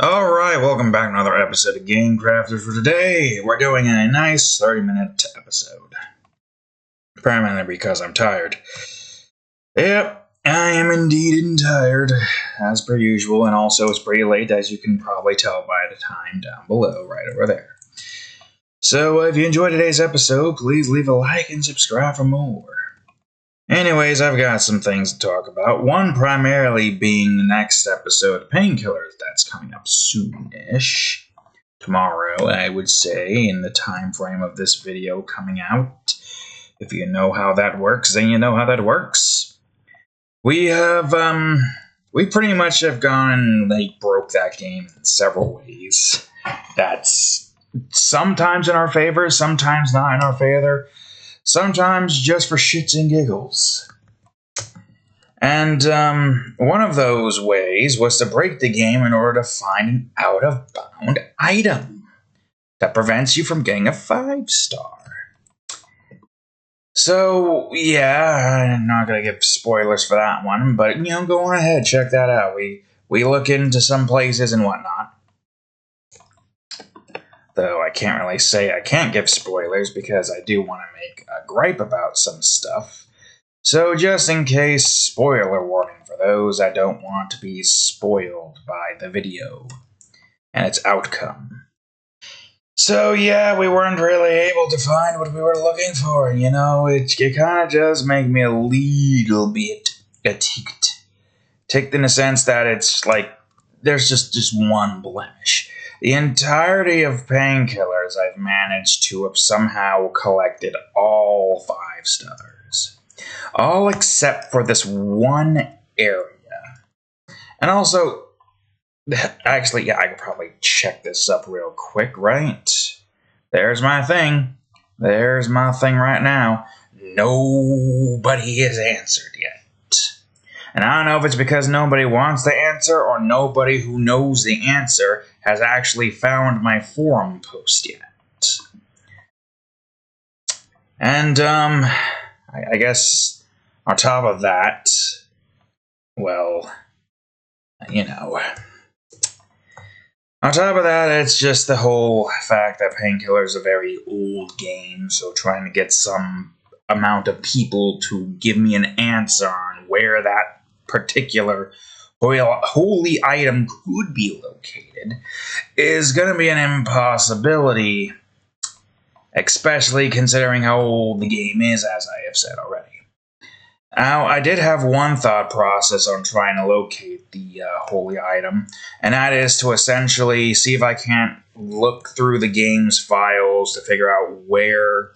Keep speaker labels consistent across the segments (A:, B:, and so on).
A: Alright, welcome back to another episode of Game Crafters. For today, we're doing a nice 30-minute episode. Primarily because I'm tired. Yep, I am indeed tired, as per usual, and also it's pretty late, as you can probably tell by the time down below, right over there. So, if you enjoyed today's episode, please leave a like and subscribe for more. Anyways, I've got some things to talk about. One primarily being the next episode of Painkiller that's coming up soonish. Tomorrow, I would say, in the time frame of this video coming out. If you know how that works, then you know how that works. We pretty much have gone and broke that game in several ways. That's sometimes in our favor, sometimes not in our favor. Sometimes just for shits and giggles. And one of those ways was to break the game in order to find an out-of-bound item that prevents you from getting a 5-star. So, yeah, I'm not going to give spoilers for that one, but, go on ahead, check that out. We look into some places and whatnot. Though I can't really say I can't give spoilers because I do want to make a gripe about some stuff. So just in case, spoiler warning for those that don't want to be spoiled by the video and its outcome. So yeah, we weren't really able to find what we were looking for, it kind of does make me a little bit ticked. Ticked in the sense that it's like, there's just one blemish. The entirety of Painkillers I've managed to have somehow collected all 5 stars. All except for this one area. And also, actually, yeah, I could probably check this up real quick, right? There's my thing. There's my thing right now. Nobody has answered yet. And I don't know if it's because nobody wants the answer or nobody who knows the answer has actually found my forum post yet. And, I guess on top of that, well, on top of that, it's just the whole fact that Painkiller is a very old game, so trying to get some amount of people to give me an answer on where that particular holy item could be located is going to be an impossibility, especially considering how old the game is, as I have said already. Now, I did have one thought process on trying to locate the holy item, and that is to essentially see if I can't look through the game's files to figure out where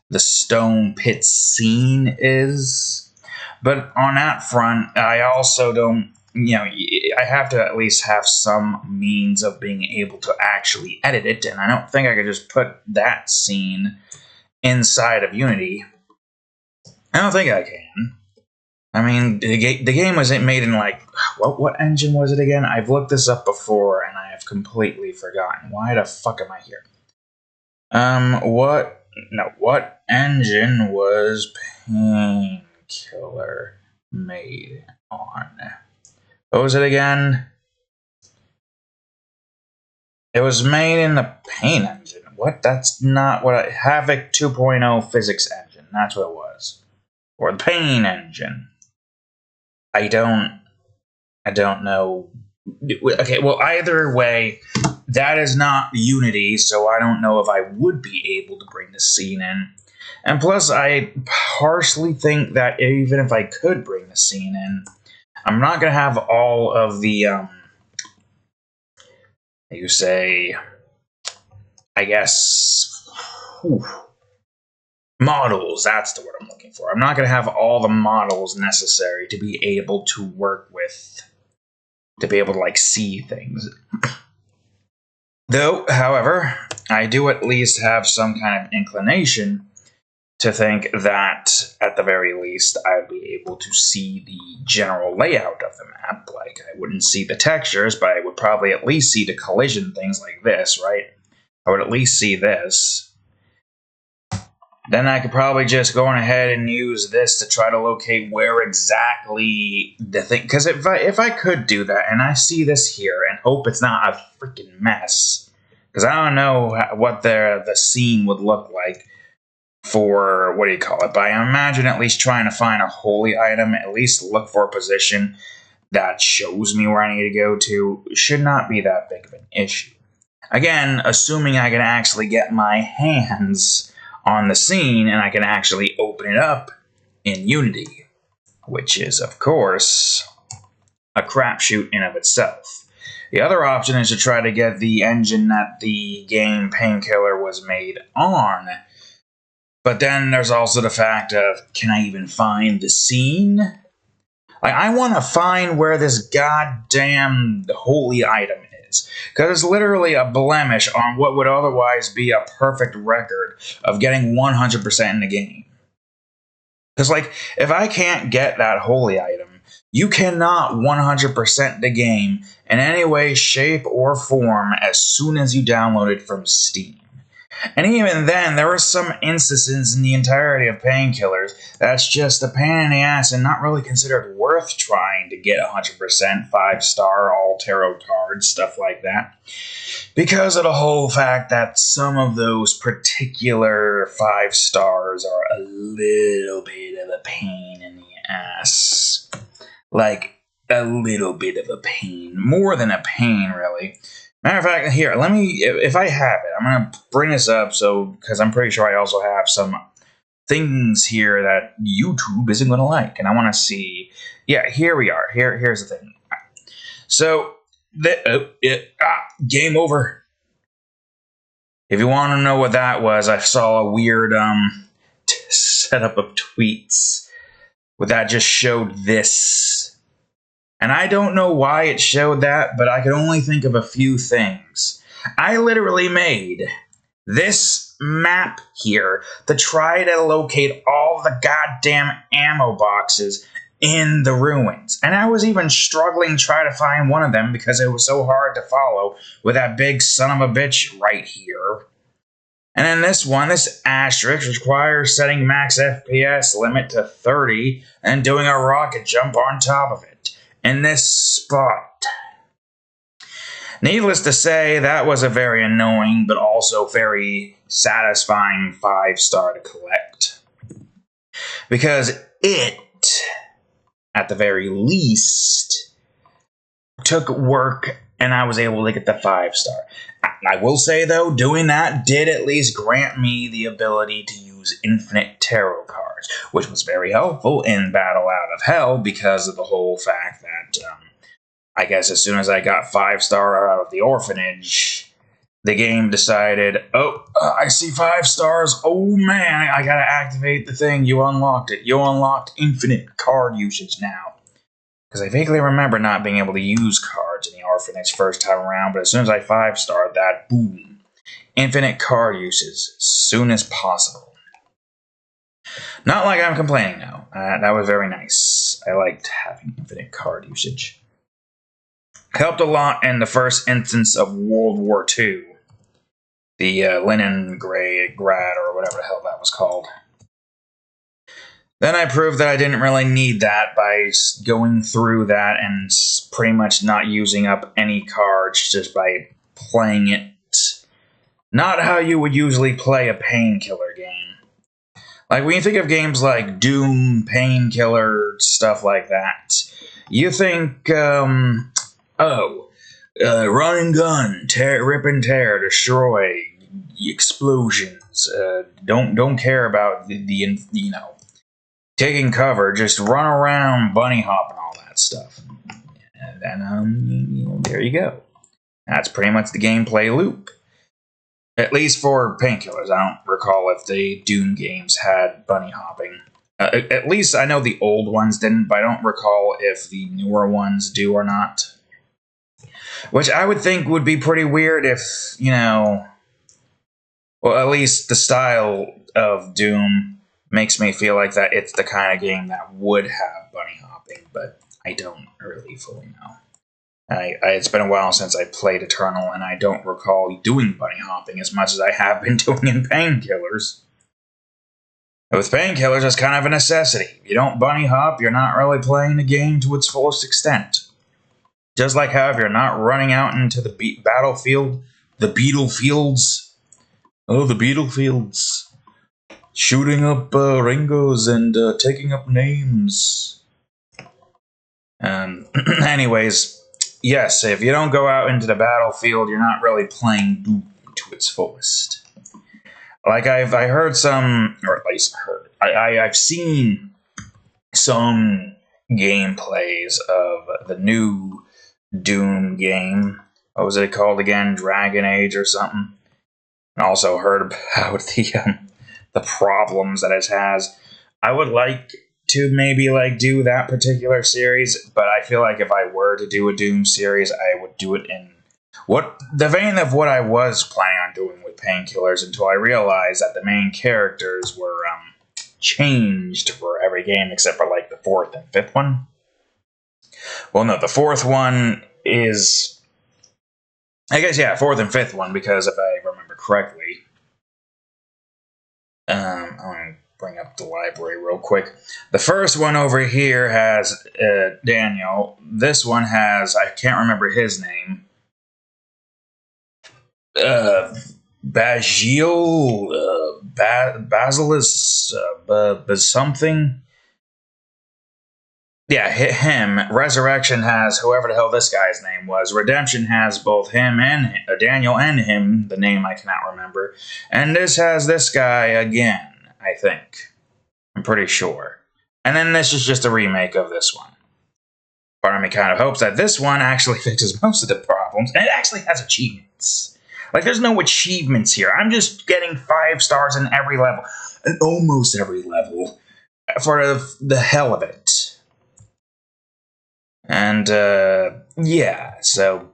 A: the stone pit scene is. But on that front, I also don't, I have to at least have some means of being able to actually edit it, and I don't think I could just put that scene inside of Unity. I don't think I can. I mean, the game was made in, what engine was it again? I've looked this up before, and I have completely forgotten. Why the fuck am I here? What engine was Painkiller made on? What was it again? It was made in the Pain engine. What? That's not what Havoc 2.0 physics engine. That's what it was. Or the Pain engine. I don't know. Okay, well, either way, that is not Unity, so I don't know if I would be able to bring the scene in. And plus, I partially think that even if I could bring the scene in, I'm not going to have all of the, models. That's the word I'm looking for. I'm not going to have all the models necessary to be able to work with, to be able to, see things. Though, however, I do at least have some kind of inclination to think that, at the very least, I'd be able to see the general layout of the map. I wouldn't see the textures, but I would probably at least see the collision things like this, right? I would at least see this. then I could probably just go on ahead and use this to try to locate where exactly the thing. Because if I could do that, and I see this here, and hope it's not a freaking mess, because I don't know what the scene would look like for, what do you call it, but I imagine at least trying to find a holy item, at least look for a position that shows me where I need to go to, should not be that big of an issue. Again, assuming I can actually get my hands on the scene and I can actually open it up in Unity, which is, of course, a crapshoot in of itself. The other option is to try to get the engine that the game Painkiller was made on. But then there's also the fact of, can I even find the scene? Like, I want to find where this goddamn holy item is. Because it's literally a blemish on what would otherwise be a perfect record of getting 100% in the game. Because, like, if I can't get that holy item, you cannot 100% the game in any way, shape, or form as soon as you download it from Steam. And even then, there were some instances in the entirety of Painkillers that's just a pain in the ass and not really considered worth trying to get 100%, 5-star, all tarot cards, stuff like that. Because of the whole fact that some of those particular 5 stars are a little bit of a pain in the ass. Like, a little bit of a pain. More than a pain, really. Matter of fact, here, let me, if I have it, I'm going to bring this up because I'm pretty sure I also have some things here that YouTube isn't going to like. And I want to see, yeah, here we are. Here's the thing. So, game over. If you want to know what that was, I saw a weird setup of tweets where that just showed this. And I don't know why it showed that, but I could only think of a few things. I literally made this map here to try to locate all the goddamn ammo boxes in the ruins. And I was even struggling trying to find one of them because it was so hard to follow with that big son of a bitch right here. And then this one, this asterisk, requires setting max FPS limit to 30 and doing a rocket jump on top of it. In this spot. Needless to say, that was a very annoying but also very satisfying 5-star to collect. Because it, at the very least, took work and I was able to get the 5-star. I will say, though, doing that did at least grant me the ability to use infinite tarot cards, which was very helpful in Battle Out of Hell because of the whole fact that, I guess as soon as I got 5-star out of the orphanage, the game decided, I see 5 stars, oh man, I gotta activate the thing, you unlocked it, you unlocked infinite card usage now. Because I vaguely remember not being able to use cards in the orphanage first time around, but as soon as I 5-starred that, boom. Infinite card usage as soon as possible. Not like I'm complaining, though. That was very nice. I liked having infinite card usage. Helped a lot in the first instance of World War II. The Leningrad, or whatever the hell that was called. Then I proved that I didn't really need that by going through that and pretty much not using up any cards just by playing it. Not how you would usually play a Painkiller game. Like, when you think of games like Doom, Painkiller, stuff like that, you think, run and gun, rip and tear, destroy, explosions. Don't care about the taking cover, just run around, bunny hop, and all that stuff. And then, there you go. That's pretty much the gameplay loop. At least for Painkillers. I don't recall if the Doom games had bunny hopping. At least I know the old ones didn't, but I don't recall if the newer ones do or not. Which I would think would be pretty weird if, well, at least the style of Doom makes me feel like that it's the kind of game that would have bunny hopping, but I don't really fully know. It's been a while since I played Eternal, and I don't recall doing bunny hopping as much as I have been doing in Painkillers. With Painkillers, it's kind of a necessity. If you don't bunny hop, you're not really playing the game to its fullest extent. Just like how if you're not running out into the battlefield, the beetlefields, the beetlefields, shooting up Ringos and taking up names. Anyways, yes, if you don't go out into the battlefield, you're not really playing Doom to its fullest. Like I heard some, or at least heard, I've seen some gameplays of the new Doom game. What was it called again? Dragon Age or something. And also heard about the problems that it has. I would like to maybe do that particular series, but I feel like if I were to do a Doom series, I would do it in the vein of what I was planning on doing with Painkillers, until I realized that the main characters were changed for every game except for the 4th and 5th one. Well, no, the 4th one is, I guess, 4th and 5th one, because if I remember correctly, I'm going to bring up the library real quick. The first one over here has Daniel. This one has, I can't remember his name, Basil, Basilis, something. Yeah, him. Resurrection has whoever the hell this guy's name was. Redemption has both him and Daniel and him, the name I cannot remember. And this has this guy again, I think. I'm pretty sure. And then this is just a remake of this one. Part of me kind of hopes that this one actually fixes most of the problems, and it actually has achievements. There's no achievements here. I'm just getting 5 stars in every level. And almost every level. For the hell of it. And, so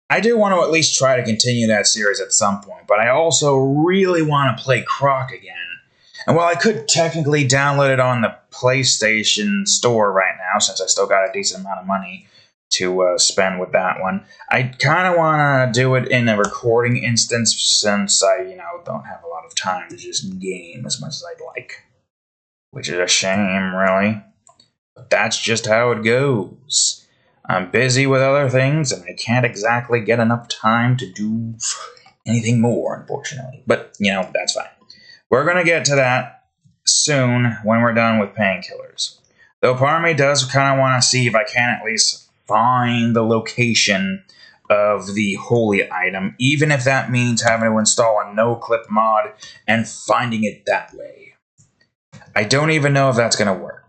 A: I do want to at least try to continue that series at some point, but I also really want to play Croc again. And while I could technically download it on the PlayStation Store right now, since I still got a decent amount of money to spend with that one, I kind of want to do it in a recording instance, since I, don't have a lot of time to just game as much as I'd like. Which is a shame, really. But that's just how it goes. I'm busy with other things, and I can't exactly get enough time to do anything more, unfortunately. But, that's fine. We're going to get to that soon when we're done with Painkillers. Though part of me does kind of want to see if I can at least find the location of the holy item, even if that means having to install a no-clip mod and finding it that way. I don't even know if that's going to work.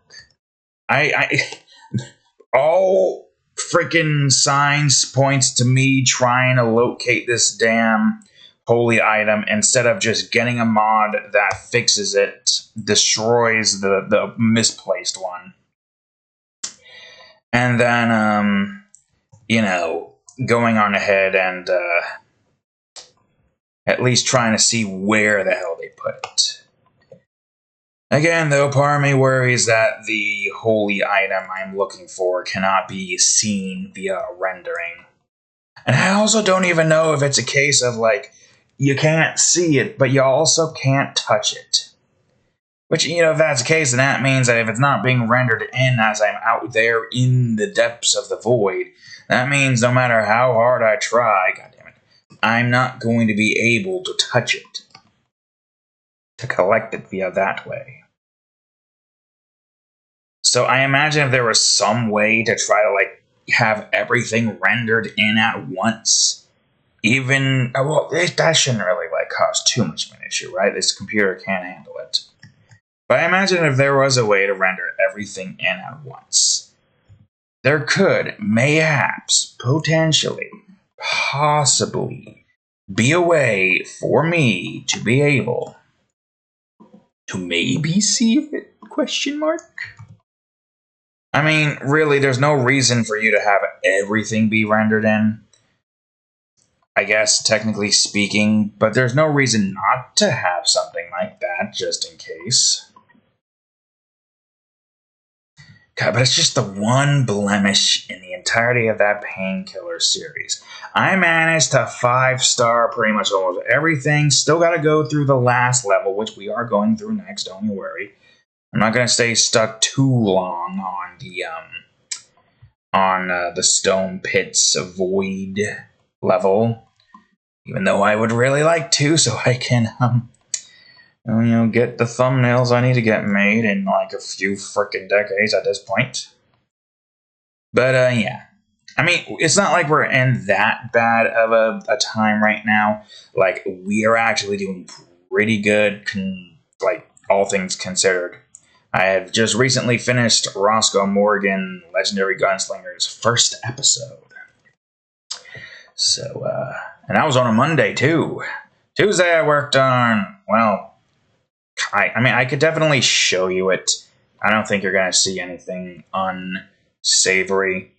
A: All freaking signs points to me trying to locate this damn holy item instead of just getting a mod that fixes it, destroys the misplaced one. And then, going on ahead and at least trying to see where the hell they put it. Again, though, part of me worries that the holy item I'm looking for cannot be seen via rendering. And I also don't even know if it's a case of, you can't see it, but you also can't touch it. Which, if that's the case, then that means that if it's not being rendered in as I'm out there in the depths of the void, that means no matter how hard I try, goddammit, I'm not going to be able to touch it. To collect it via that way. So I imagine if there was some way to try to, have everything rendered in at once, even, that shouldn't really, cause too much of an issue, right? This computer can't handle it. But I imagine if there was a way to render everything in at once, there could, mayhaps, potentially, possibly, be a way for me to be able to maybe see it, question mark? I mean, really, there's no reason for you to have everything be rendered in. I guess, technically speaking, but there's no reason not to have something like that, just in case. God, but it's just the one blemish in the entirety of that Painkiller series. I managed to 5-star pretty much almost everything. Still got to go through the last level, which we are going through next. Don't you worry. I'm not going to stay stuck too long on the Stone Pits Void level, even though I would really like to, so I can get the thumbnails I need to get made in like a few freaking decades at this point. But yeah, I mean, it's not like we're in that bad of a time right now. Like, we are actually doing pretty good, like, all things considered. I have just recently finished Roscoe Morgan, Legendary Gunslinger's first episode. So, and that was on a Monday, too. Tuesday I worked on, well, I mean, I could definitely show you it. I don't think you're going to see anything unsavory.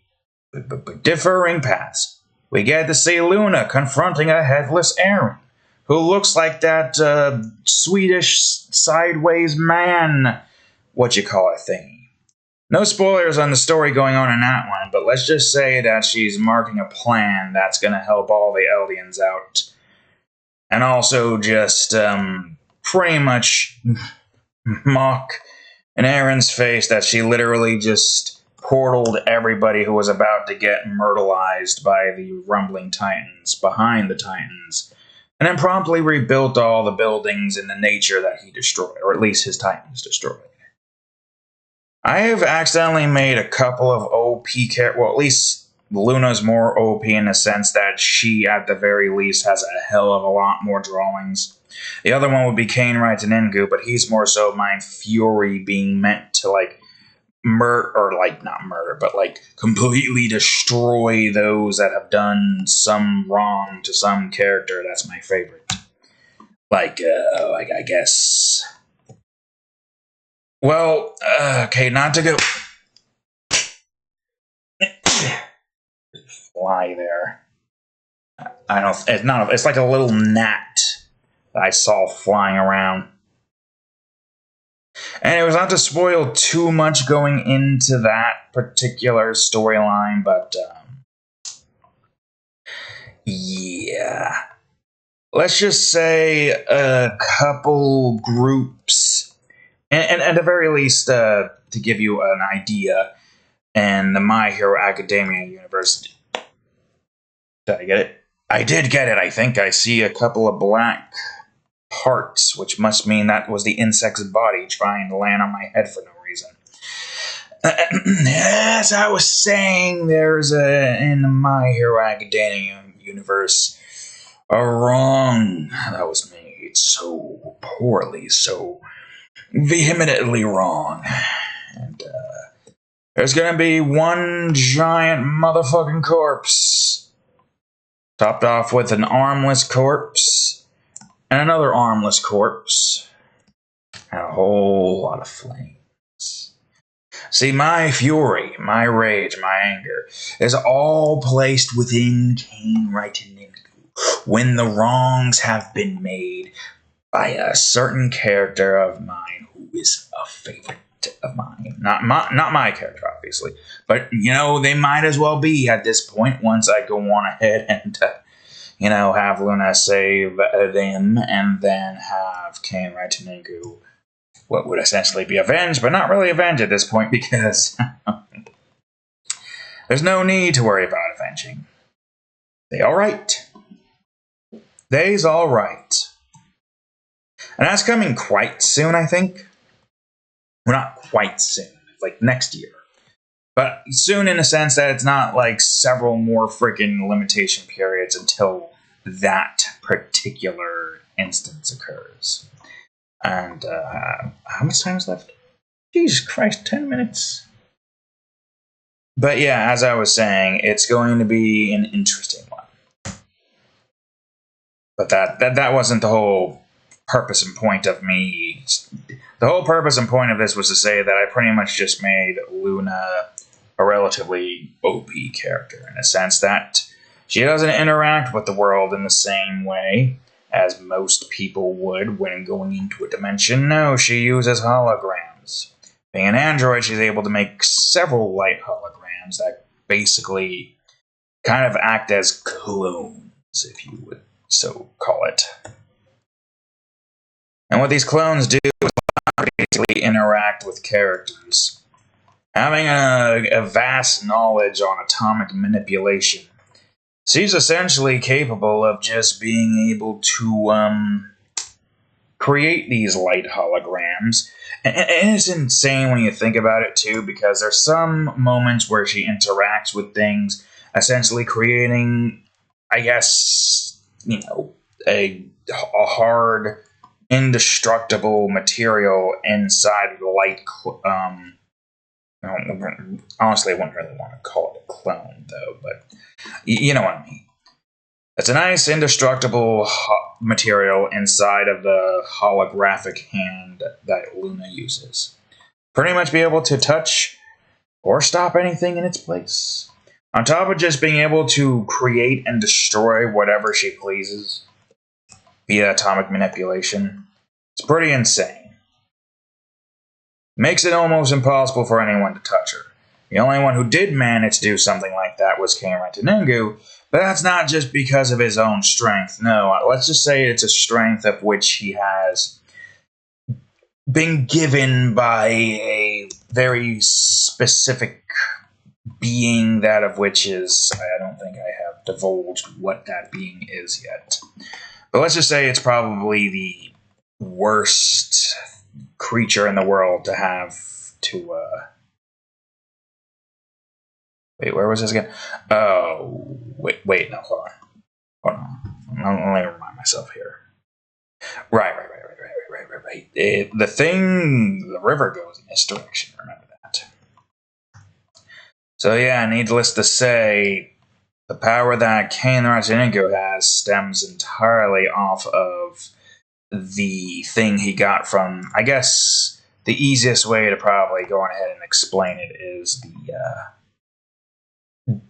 A: But differing paths. We get to see Luna confronting a headless Aaron, who looks like that Swedish sideways man, thingy. No spoilers on the story going on in that one, but let's just say that she's marking a plan that's going to help all the Eldians out. And also just pretty much mock in Aaron's face that she literally just portaled everybody who was about to get myrtleized by the rumbling titans behind the titans, and then promptly rebuilt all the buildings in the nature that he destroyed, or at least his titans destroyed. I have accidentally made a couple of OP characters. Well, at least Luna's more OP in the sense that she, at the very least, has a hell of a lot more drawings. The other one would be Kain Raitoningu, but he's more so my Fury being meant to, like, not murder, but like completely destroy those that have done some wrong to some character. That's my favorite. Like I guess. Well, okay, not to go fly there. I don't. It's not. It's like a little gnat that I saw flying around. And it was not to spoil too much going into that particular storyline, but yeah. Let's just say a couple groups, and at the very least, to give you an idea, and the My Hero Academia universe. Did I get it? I did get it, I think. I see a couple of black parts, which must mean that was the insect's body trying to land on my head for no reason. As I was saying, there's in the My Hero Academia universe a wrong that was made so poorly, so vehemently wrong. And there's gonna be one giant motherfucking corpse, topped off with an armless corpse, and another armless corpse, and a whole lot of flames. See, my fury, my rage, my anger is all placed within Kain Raitoningu when the wrongs have been made by a certain character of mine who is a favorite of mine. Not my character, obviously, but, they might as well be at this point once I go on ahead and have Luna save them, and then have Kain Raitoningu, what would essentially be avenged, but not really avenged at this point, because there's no need to worry about avenging. They alright. They's alright. And that's coming quite soon, I think. Well, not quite soon. Like next year. But soon in the sense that it's not like several more freaking limitation periods until that particular instance occurs. And how much time is left? Jesus Christ, 10 minutes. But yeah, as I was saying, it's going to be an interesting one. But that wasn't the whole purpose and point of me. The whole purpose and point of this was to say that I pretty much just made Luna a relatively OP character, in a sense that she doesn't interact with the world in the same way as most people would when going into a dimension. No, she uses holograms. Being an android, she's able to make several light holograms that basically kind of act as clones, if you would so call it. And what these clones do is basically interact with characters. Having a vast knowledge on atomic manipulation, she's essentially capable of just being able to create these light holograms. And it's insane when you think about it, too, because there's some moments where she interacts with things, essentially creating, I guess, a hard, indestructible material inside the light. Honestly, I wouldn't really want to call it a clone, though, but you know what I mean. It's a nice, indestructible material inside of the holographic hand that Luna uses. Pretty much be able to touch or stop anything in its place. On top of just being able to create and destroy whatever she pleases via atomic manipulation, it's pretty insane. Makes it almost impossible for anyone to touch her. The only one who did manage to do something like that was Kain Raitoningu, but that's not just because of his own strength. No, let's just say it's a strength of which he has been given by a very specific being, that of which is, I don't think I have divulged what that being is yet. But let's just say it's probably the worst creature in the world to have to, wait, where was this again? Oh, wait, no, hold on. Let me remind myself here. Right. The river goes in this direction, remember that. So yeah, needless to say, the power that Kain Raitoningu has stems entirely off of the thing he got from, I guess, the easiest way to probably go ahead and explain it is the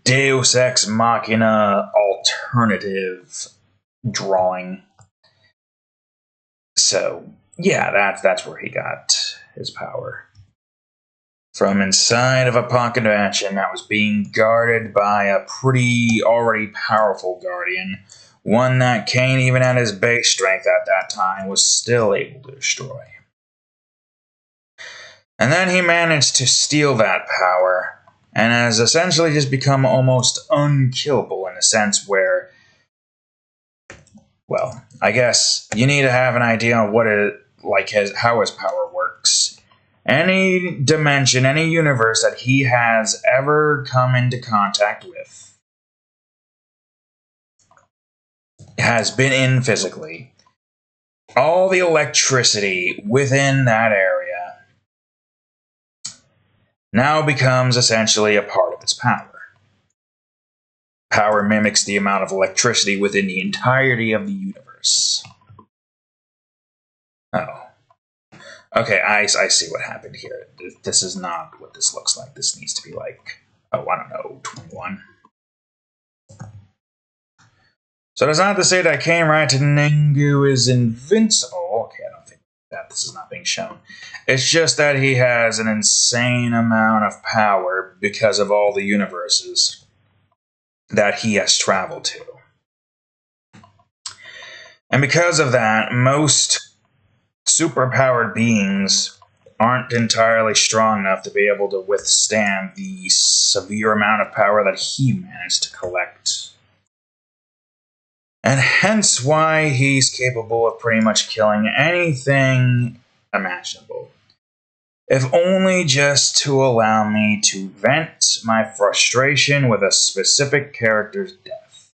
A: Deus Ex Machina alternative drawing. So, yeah, that's where he got his power. From inside of a pocket dimension that was being guarded by a pretty already powerful guardian, one that Kain, even at his base strength at that time, was still able to destroy. And then he managed to steal that power, and has essentially just become almost unkillable in a sense where, well, I guess you need to have an idea of what how his power works. Any dimension, any universe that he has ever come into contact with has been in physically. All the electricity within that area now becomes essentially a part of its power. Power mimics the amount of electricity within the entirety of the universe. Oh. Okay, I see what happened here. This is not what this looks like. This needs to be like, I don't know, 21. So that's not to say that Kain Raitoningu is invincible. Okay, I don't think that this is not being shown. It's just that he has an insane amount of power because of all the universes that he has traveled to. And because of that, most superpowered beings aren't entirely strong enough to be able to withstand the severe amount of power that he managed to collect. And hence why he's capable of pretty much killing anything imaginable. If only just to allow me to vent my frustration with a specific character's death.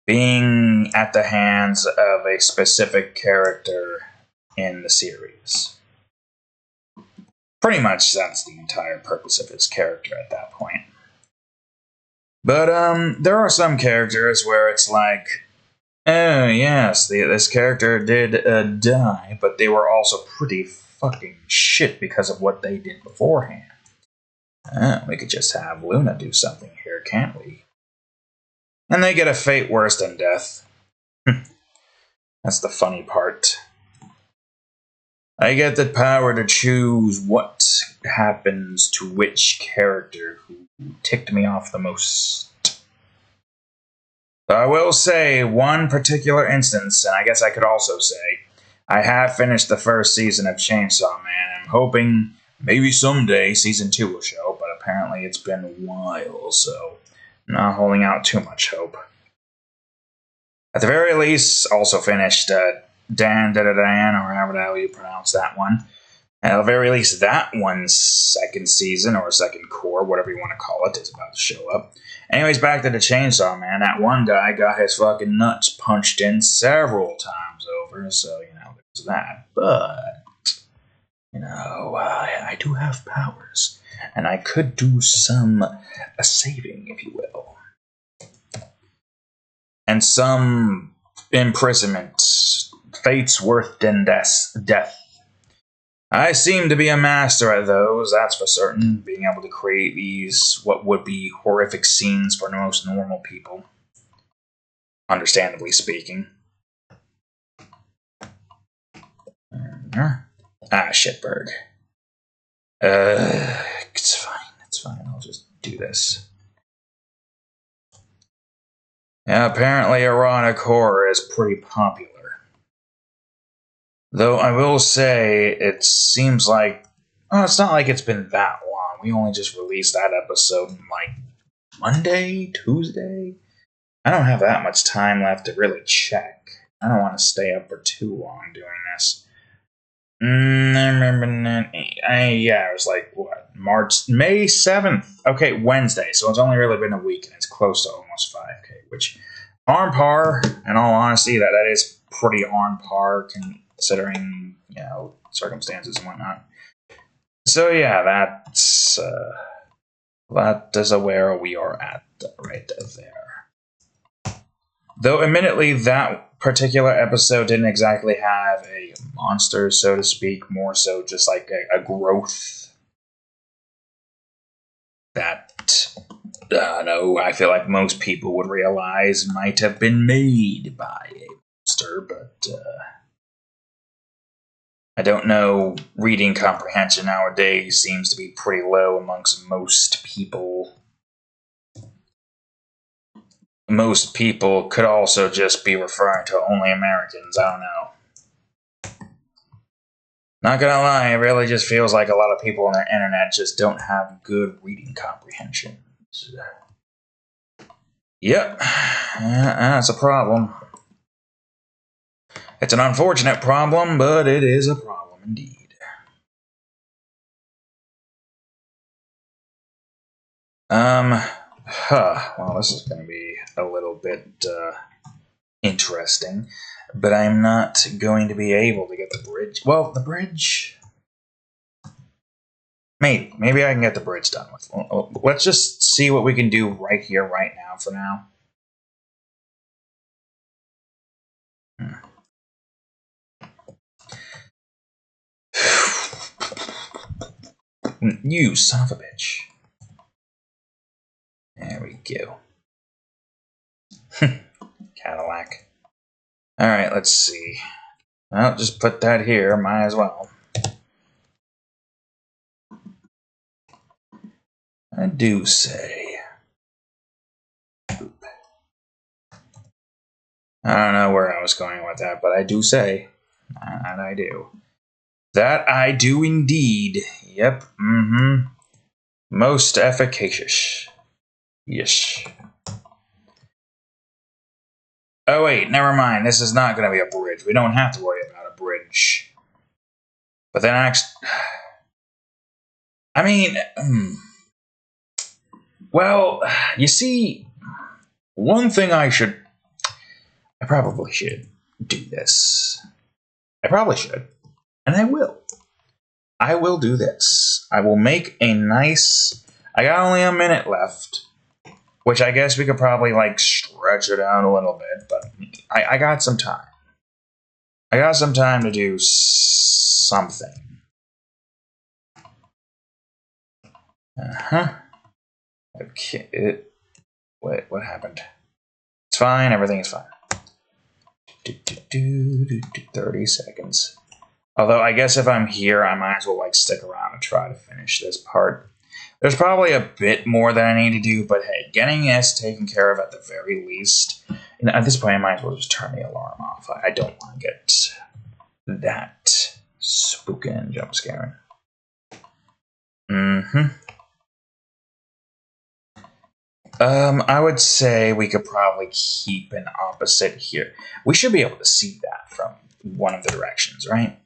A: Being at the hands of a specific character in the series. Pretty much that's the entire purpose of his character at that point. But there are some characters where it's like, oh yes, this character did die, but they were also pretty fucking shit because of what they did beforehand. We could just have Luna do something here, can't we? And they get a fate worse than death. That's the funny part. I get the power to choose what happens to which character who ticked me off the most. But I will say one particular instance, and I guess I could also say, I have finished the first season of Chainsaw Man. I'm hoping maybe someday season 2 will show, but apparently it's been a while, so I'm not holding out too much hope. At the very least, also finished Dan, or however the hell you pronounce that one. At the very least, that one's second season, or second core, whatever you want to call it, is about to show up. Anyways, back to the Chainsaw Man. That one guy got his fucking nuts punched in several times over, so, there's that. But, I do have powers, and I could do some saving, if you will. And some imprisonment. Fate's worse than death. I seem to be a master at those, that's for certain. Being able to create these, what would be horrific scenes for most normal people. Understandably speaking. Shitberg. It's fine, I'll just do this. Yeah, apparently erotic horror is pretty popular. Though I will say, it seems like... it's not like it's been that long. We only just released that episode like Monday, Tuesday? I don't have that much time left to really check. I don't want to stay up for too long doing this. I remember... it was like, May 7th. Okay, Wednesday. So it's only really been a week, and it's close to almost 5K, which... on par, in all honesty, that is pretty on par considering, circumstances and whatnot. So yeah, that is where we are at right there. Though admittedly, that particular episode didn't exactly have a monster, so to speak, more so just like a growth that... I feel like most people would realize might have been made by a monster, but I don't know. Reading comprehension nowadays seems to be pretty low amongst most people. Most people could also just be referring to only Americans. I don't know. Not gonna lie, it really just feels like a lot of people on the internet just don't have good reading comprehension. Yep, that's a problem. It's an unfortunate problem, but it is a problem indeed. Well, this is going to be a little bit interesting, but I'm not going to be able to get the bridge. Well, the bridge... Maybe I can get the bridge done with. Let's just see what we can do right here, right now, for now. You son of a bitch. There we go. Cadillac. Alright, let's see. Well, just put that here, might as well. I do say. Oop. I don't know where I was going with that, but I do say. And I do. That I do indeed. Yep, Most efficacious. Yes. Oh wait, never mind. This is not going to be a bridge. We don't have to worry about a bridge. But then actually... I mean... Well, you see... One thing I probably should do this. I probably should. And I will. I will do this. I will make a nice... I got only a minute left. Which I guess we could probably, stretch it out a little bit. But I got some time. I got some time to do something. Okay. Wait, what happened? It's fine. Everything is fine. 30 seconds. Although I guess if I'm here, I might as well like stick around and try to finish this part. There's probably a bit more that I need to do, but hey, getting this taken care of at the very least. And at this point, I might as well just turn the alarm off. I don't want to get that spooking and jump scaring. I would say we could probably keep an opposite here. We should be able to see that from one of the directions, right?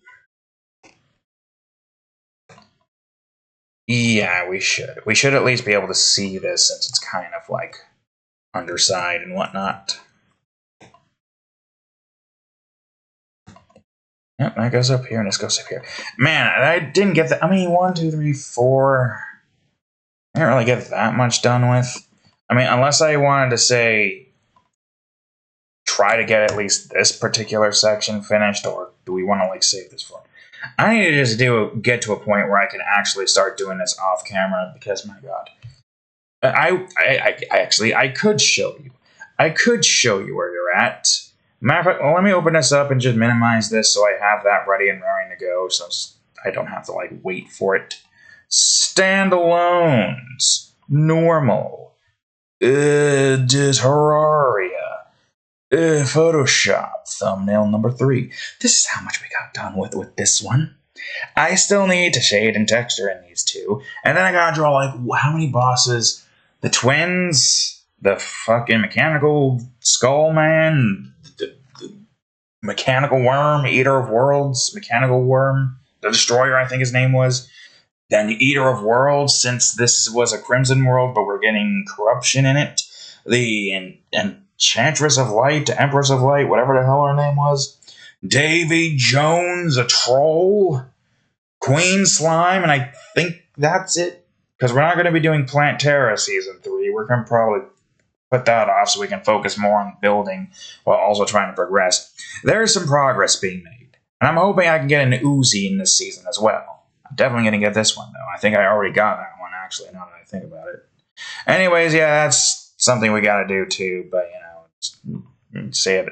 A: Yeah, we should. We should at least be able to see this since it's kind of like underside and whatnot. Yep, that goes up here and this goes up here. Man, I didn't get that. I mean, 1, 2, 3, 4. I didn't really get that much done with. I mean, unless I wanted to say try to get at least this particular section finished, or do we want to like save this for? I need to just get to a point where I can actually start doing this off camera because my god, I could show you. I could show you where you're at. Matter of fact, well, let me open this up and just minimize this so I have that ready and raring to go, so I don't have to like wait for it. Standalones, normal, Terraria, Photoshop, thumbnail number 3. This is how much we got done with this one. I still need to shade and texture in these two, and then I gotta draw like how many bosses? The twins, the fucking mechanical skull man. Mechanical Worm, Eater of Worlds, Mechanical Worm, the Destroyer, I think his name was. Then the Eater of Worlds, since this was a Crimson world, but we're getting corruption in it. The Enchantress of Light, Empress of Light, whatever the hell her name was. Davy Jones, a troll. Queen Slime, and I think that's it. Because we're not going to be doing Plant Terra Season 3. We're going to probably put that off so we can focus more on building while also trying to progress. There is some progress being made, and I'm hoping I can get an Uzi in this season as well. I'm definitely going to get this one, though. I think I already got that one, actually, now that I think about it. Anyways, yeah, that's something we got to do, too, but, say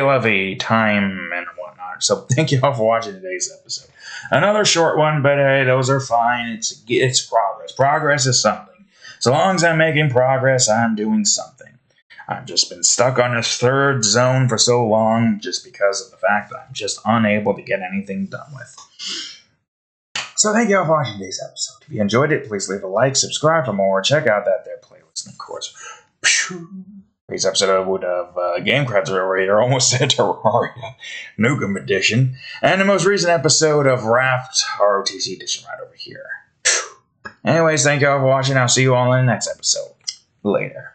A: la vie, time, and whatnot. So thank you all for watching today's episode. Another short one, but hey, those are fine. It's progress. Progress is something. So long as I'm making progress, I'm doing something. I've just been stuck on this third zone for so long just because of the fact that I'm just unable to get anything done with. So thank you all for watching today's episode. If you enjoyed it, please leave a like, subscribe for more, check out that there playlist, and of course, today's episode of Gamecrafts over here almost said Terraria Nukem Edition, and the most recent episode of Raft ROTC Edition right over here. Anyways, thank you all for watching. I'll see you all in the next episode. Later.